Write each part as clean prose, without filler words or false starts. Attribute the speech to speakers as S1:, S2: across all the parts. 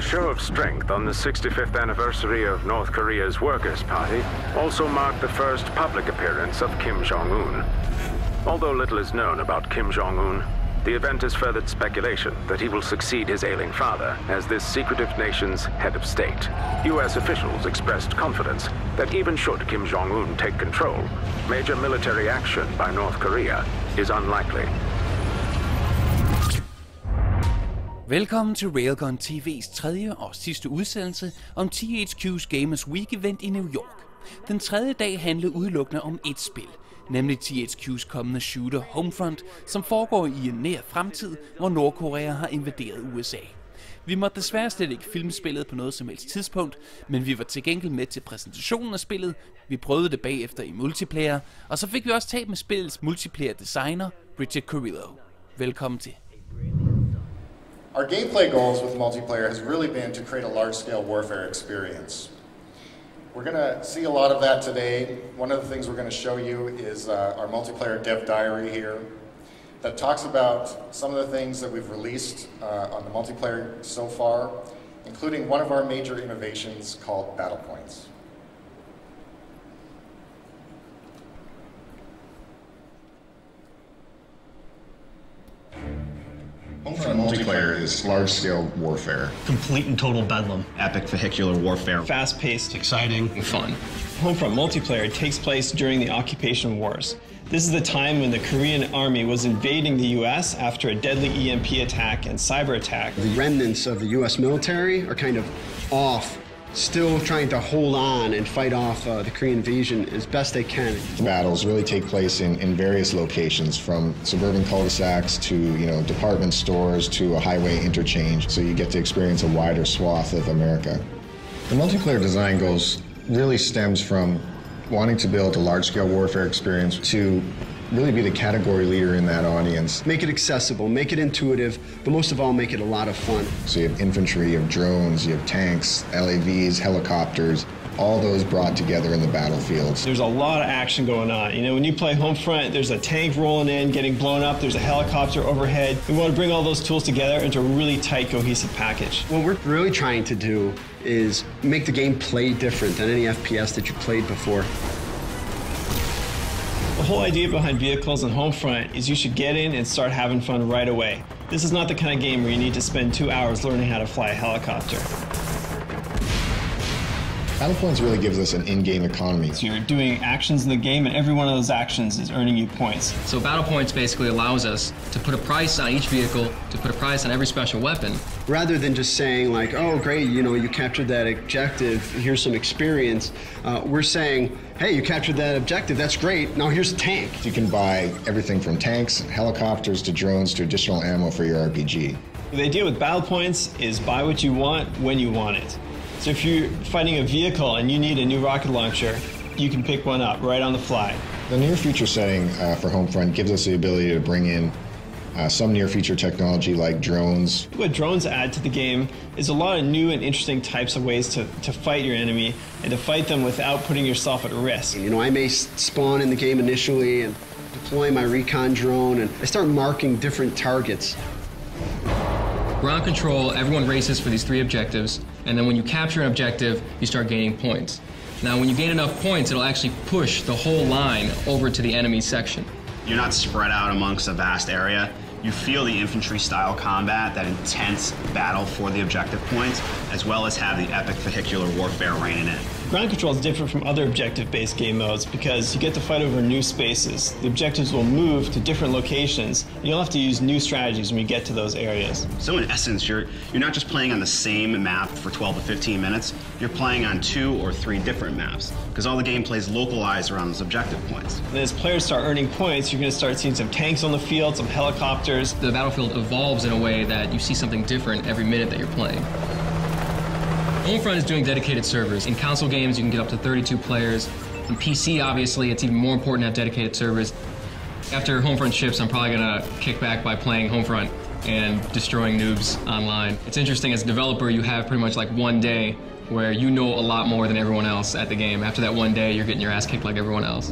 S1: show of strength on the 65th anniversary of North Korea's Workers' Party also marked the first public appearance of Kim Jong-un. Although little is known about Kim Jong-un, the event has furthered speculation that he will succeed his ailing father as this secretive nation's head of state. U.S. officials expressed confidence that even should Kim Jong-un take control, major military action by North Korea is unlikely.
S2: Velkommen til Railgun TV's tredje og sidste udsendelse om THQ's Gamers Week event i New York. Den tredje dag handlede udelukkende om et spil, nemlig THQ's kommende shooter Homefront, som foregår i en nær fremtid, hvor Nordkorea har invaderet USA. Vi måtte desværre slet ikke filme spillet på noget som helst tidspunkt, men vi var til gengæld med til præsentationen af spillet, vi prøvede det bagefter i multiplayer, og så fik vi også talt med spillets multiplayer designer, Tredje. Velkommen til.
S3: Our gameplay goals with multiplayer has really been to create a large-scale warfare experience. We're going to see a lot of that today. One of the things we're going to show you is our multiplayer dev diary here that talks about some of the things that we've released on the multiplayer so far, including one of our major innovations called battle points.
S4: Homefront multiplayer is large-scale warfare.
S5: Complete and total bedlam.
S6: Epic vehicular warfare.
S5: Fast-paced, exciting,
S6: and fun.
S5: Homefront multiplayer takes place during the occupation wars. This is the time when the Korean army was invading the US after a deadly EMP attack and cyber attack.
S7: The remnants of the US military are kind of off, still trying to hold on and fight off the Korean invasion as best they can.
S4: The battles really take place in various locations, from suburban cul-de-sacs to department stores to a highway interchange, so you get to experience a wider swath of America. The multiplayer design goals really stems from wanting to build a large-scale warfare experience to really be the category leader in that audience.
S7: Make it accessible, make it intuitive, but most of all, make it a lot of fun.
S4: So you have infantry, you have drones, you have tanks, LAVs, helicopters, all those brought together in the battlefields.
S5: There's a lot of action going on. When you play Homefront, there's a tank rolling in, getting blown up, there's a helicopter overhead. We want to bring all those tools together into a really tight, cohesive package.
S7: What we're really trying to do is make the game play different than any FPS that you played before.
S5: The whole idea behind vehicles and Homefront is you should get in and start having fun right away. This is not the kind of game where you need to spend 2 hours learning how to fly a helicopter.
S4: Battle Points really gives us an in-game economy.
S5: So you're doing actions in the game, and every one of those actions is earning you points.
S6: So Battle Points basically allows us to put a price on each vehicle, to put a price on every special weapon.
S7: Rather than just saying like, oh great, you captured that objective, here's some experience, we're saying, hey, you captured that objective, that's great, now here's a tank.
S4: You can buy everything from tanks, helicopters, to drones, to additional ammo for your RPG.
S5: The idea with Battle Points is buy what you want when you want it. So if you're fighting a vehicle and you need a new rocket launcher, you can pick one up right on the fly.
S4: The near future setting for Homefront gives us the ability to bring in some near future technology like drones.
S5: What drones add to the game is a lot of new and interesting types of ways to fight your enemy and to fight them without putting yourself at risk.
S7: I may spawn in the game initially and deploy my recon drone, and I start marking different targets.
S6: Ground control, everyone races for these 3 objectives, and then when you capture an objective, you start gaining points. Now, when you gain enough points, it'll actually push the whole line over to the enemy section.
S8: You're not spread out amongst a vast area. You feel the infantry-style combat, that intense battle for the objective points, as well as have the epic vehicular warfare reigning in.
S5: Ground control is different from other objective-based game modes because you get to fight over new spaces. The objectives will move to different locations, and you'll have to use new strategies when you get to those areas.
S8: So in essence, you're not just playing on the same map for 12 to 15 minutes, you're playing on 2 or 3 different maps, because all the gameplay is localized around those objective points.
S5: And as players start earning points, you're going to start seeing some tanks on the field, some helicopters.
S6: The battlefield evolves in a way that you see something different every minute that you're playing. Homefront is doing dedicated servers. In console games, you can get up to 32 players. In PC, obviously, it's even more important to have dedicated servers. After Homefront ships, I'm probably gonna kick back by playing Homefront and destroying noobs online. It's interesting, as a developer, you have pretty much like one day where you know a lot more than everyone else at the game. After that one day, you're getting your ass kicked like everyone else.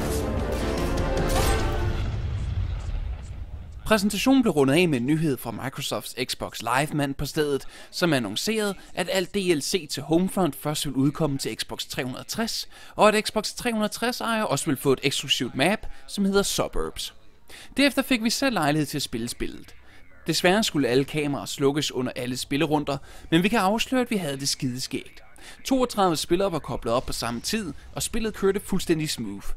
S2: Præsentationen blev rundet af med en nyhed fra Microsofts Xbox Live-mand på stedet, som annoncerede, at alt DLC til Homefront først vil udkomme til Xbox 360, og at Xbox 360-ejere også vil få et eksklusivt map, som hedder Suburbs. Derefter fik vi selv lejlighed til at spille spillet. Desværre skulle alle kameraer slukkes under alle spillerunder, men vi kan afsløre, at vi havde det skideskægt. 32 spillere var koblet op på samme tid, og spillet kørte fuldstændig smooth.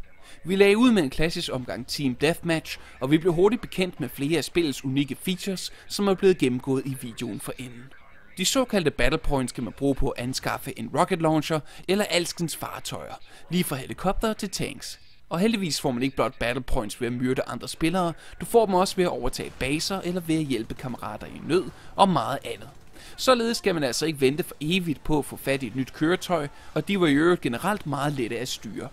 S2: Vi lagde ud med en klassisk omgang Team Deathmatch, og vi blev hurtigt bekendt med flere af spillets unikke features, som er blevet gennemgået i videoen for enden. De såkaldte battle points kan man bruge på at anskaffe en rocket launcher eller alskens fartøjer, lige fra helikopter til tanks. Og heldigvis får man ikke blot battle points ved at myrde andre spillere, du får dem også ved at overtage baser eller ved at hjælpe kammerater i nød og meget andet. Således skal man altså ikke vente for evigt på at få fat i et nyt køretøj, og de var i øvrigt generelt meget lette at styre.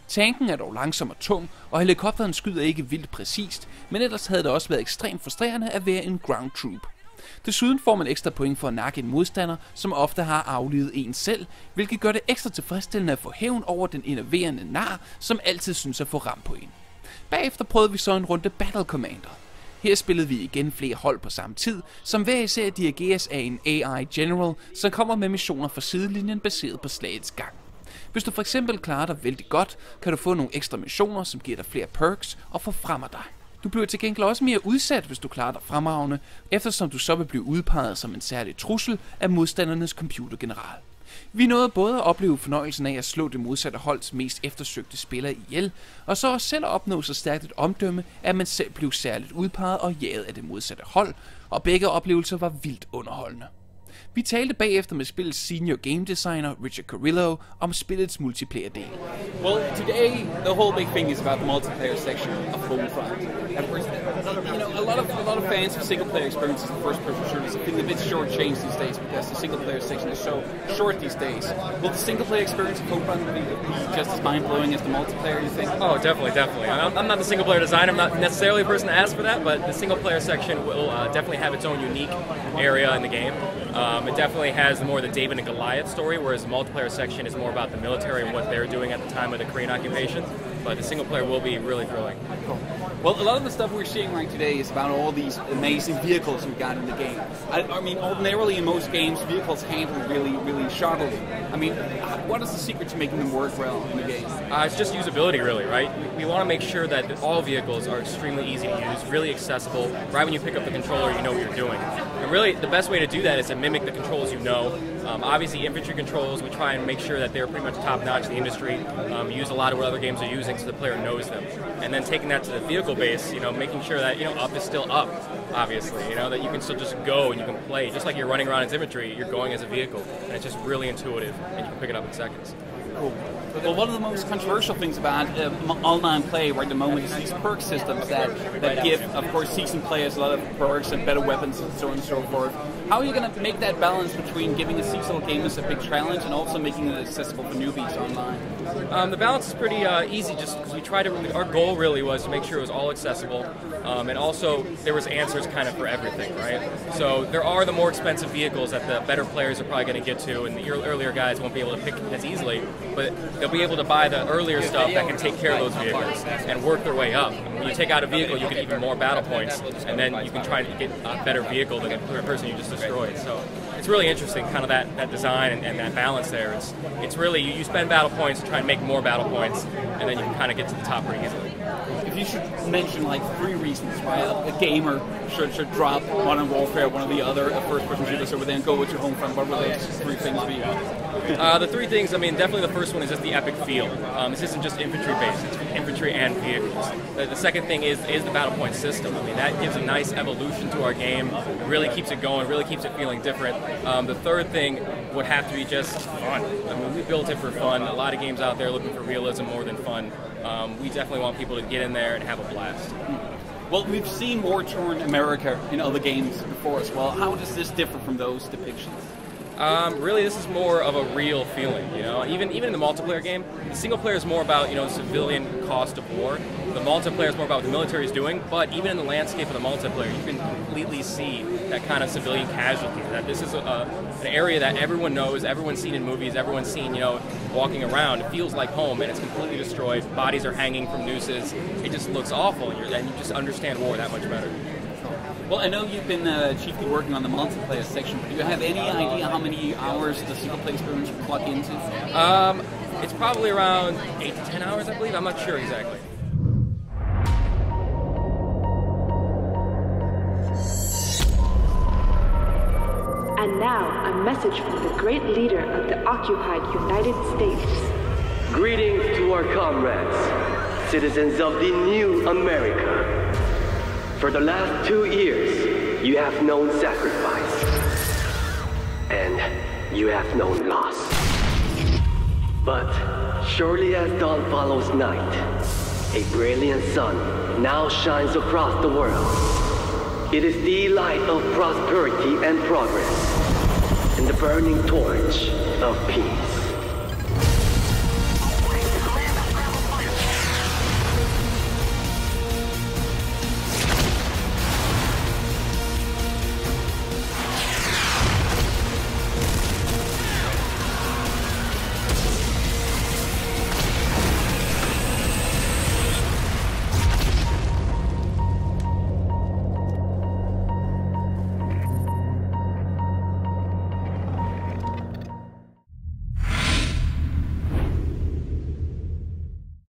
S2: Tanken er dog langsom og tung, og helikopteren skyder ikke vildt præcist, men ellers havde det også været ekstremt frustrerende at være en ground troop. Desuden får man ekstra point for at nakke en modstander, som ofte har aflivet en selv, hvilket gør det ekstra tilfredsstillende at få hævn over den enerverende nar, som altid synes at få ram på en. Bagefter prøvede vi så en runde Battle Commander. Her spillede vi igen flere hold på samme tid, som hver især dirigeres af en AI General, som kommer med missioner fra sidelinjen baseret på slagets gang. Hvis du for eksempel klarer dig vældig godt, kan du få nogle ekstra missioner, som giver dig flere perks og forfremmer dig. Du bliver til gengæld også mere udsat, hvis du klarer dig fremragende, eftersom du så vil blive udpeget som en særlig trussel af modstandernes computergeneral. Vi nåede både at opleve fornøjelsen af at slå det modsatte holds mest eftersøgte spillere ihjel, og så også selv at opnå så stærkt et omdømme, at man selv blev særligt udpeget og jaget af det modsatte hold, og begge oplevelser var vildt underholdende. Vi talte bagefter med spillets senior game designer Richard Carrillo om spillets multiplayer-del.
S9: Well, today the whole big thing is about the multiplayer section of Homefront. Of course, you know, a lot of fans of single-player experiences in first-person shooters have been a bit short-changed these days because the single-player section is so short these days. Will the single-player experience of Homefront be just as mind-blowing as the multiplayer, you think?
S10: Oh, definitely, definitely. I'm not the single-player designer. I'm not necessarily a person to ask for that, but the single-player section will definitely have its own unique area in the game. It definitely has more the David and Goliath story, whereas the multiplayer section is more about the military and what they're doing at the time of the Korean occupation. But the single player will be really thrilling.
S9: Cool. Well, a lot of the stuff we're seeing right today is about all these amazing vehicles we've got in the game. I mean, ordinarily in most games, vehicles handle really shoddily. I mean, what is the secret to making them work well in the game?
S10: It's just usability, really, right? We want to make sure that all vehicles are extremely easy to use, really accessible. Right when you pick up the controller, you know what you're doing. And really, the best way to do that is to mimic the controls you know. Obviously, infantry controls, we try and make sure that they're pretty much top-notch in the industry. Use a lot of what other games are using so the player knows them. And then taking that to the vehicle base, you know, making sure that, you know, up is still up, obviously. You know, that you can still just go and you can play. Just like you're running around as infantry, you're going as a vehicle. And it's just really intuitive, and you can pick it up in seconds.
S9: Cool. Well, one of the most controversial things about online play right at the moment is these perk systems that give, of course, seasoned players a lot of perks and better weapons and so on and so forth. How are you going to make that balance between giving the seasonal gamers a big challenge and also making it accessible for newbies online?
S10: The balance is pretty easy, just because we tried to. Our goal really was to make sure it was all accessible, and also there was answers kind of for everything, right? So there are the more expensive vehicles that the better players are probably going to get to, and the earlier guys won't be able to pick as easily, but they'll be able to buy the earlier stuff that can take care of those vehicles and work their way up. When you take out a vehicle, you get even more battle points, and then you can try to get a better vehicle than the person you just destroyed. So it's really interesting, kind of that design and that balance there. It's really, you spend battle points to try and make more battle points, and then you can kind of get to the top pretty easily.
S9: If you should mention like 3 reasons why a gamer should drop Modern Warfare, one of the other first-person shooters over there, and go with your Homefront, what would those 3 things be?
S10: The 3 things, I mean, definitely the first one is just the epic feel. This isn't just infantry-based, it's infantry and vehicles. The second thing is the battle point system. I mean, that gives a nice evolution to our game. It really keeps it going, really keeps it feeling different. The third thing would have to be just fun. I mean, we built it for fun. A lot of games out there looking for realism more than fun. We definitely want people to get in there and have a blast.
S9: Well, we've seen war-torn America in other games before as well. How does this differ from those depictions?
S10: Really, this is more of a real feeling, you know. Even in the multiplayer game, the single player is more about, you know, the civilian cost of war. The multiplayer is more about what the military is doing, but even in the landscape of the multiplayer, you can completely see that kind of civilian casualty. That this is an area that everyone knows, everyone's seen in movies, everyone's seen, you know, walking around. It feels like home, and it's completely destroyed. Bodies are hanging from nooses. It just looks awful, and you just understand war that much better.
S9: Well, I know you've been chiefly working on the multiplayer section, but do you have any idea how many hours the single-player experience will clock into?
S10: It's probably around 8 to 10 hours, I believe. I'm not sure exactly.
S11: And now, a message from the great leader of the occupied United States.
S12: Greetings to our comrades, citizens of the new America. For the last 2 years, you have known sacrifice. And you have known loss. But surely as dawn follows night, a brilliant sun now shines across the world. It is the light of prosperity and progress, and the burning torch of peace.